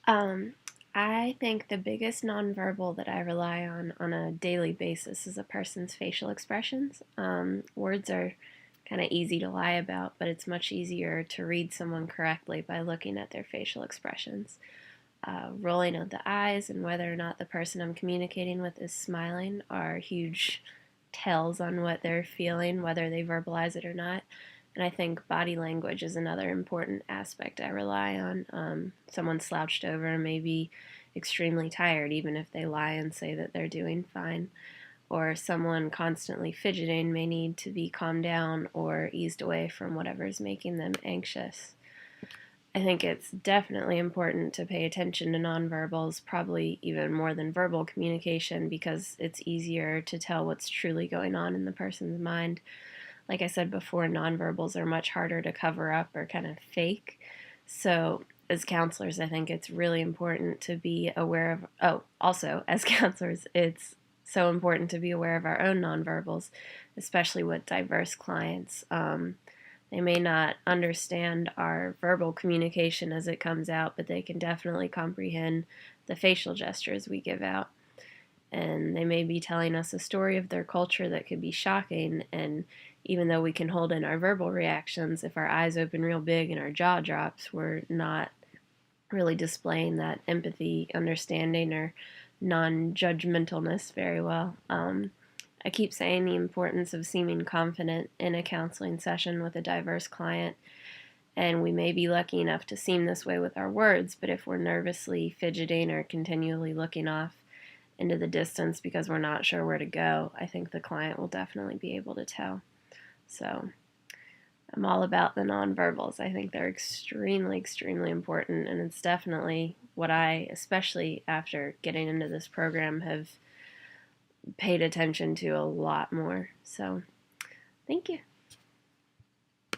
Um, I think the biggest nonverbal that I rely on a daily basis is a person's facial expressions. Words are kind of easy to lie about, but it's much easier to read someone correctly by looking at their facial expressions. Rolling of the eyes and whether or not the person I'm communicating with is smiling are huge tells on what they're feeling, whether they verbalize it or not. And I think body language is another important aspect I rely on. Someone slouched over may be extremely tired, even if they lie and say that they're doing fine. Or someone constantly fidgeting may need to be calmed down or eased away from whatever is making them anxious. I think it's definitely important to pay attention to nonverbals, probably even more than verbal communication, because it's easier to tell what's truly going on in the person's mind. Like I said before, nonverbals are much harder to cover up or kind of fake. So, as counselors, I think it's really important to be aware of. Oh, also, as counselors, it's so important to be aware of our own nonverbals, especially with diverse clients. They may not understand our verbal communication as it comes out, but they can definitely comprehend the facial gestures we give out. And they may be telling us a story of their culture that could be shocking. And even though we can hold in our verbal reactions, if our eyes open real big and our jaw drops, we're not really displaying that empathy, understanding, or non judgmentalness very well. I keep saying the importance of seeming confident in a counseling session with a diverse client, and we may be lucky enough to seem this way with our words, but if we're nervously fidgeting or continually looking off into the distance because we're not sure where to go, I think the client will definitely be able to tell. So I'm all about the nonverbals. I think they're extremely, extremely important, and it's definitely what I, especially after getting into this program, have paid attention to a lot more. So, thank you.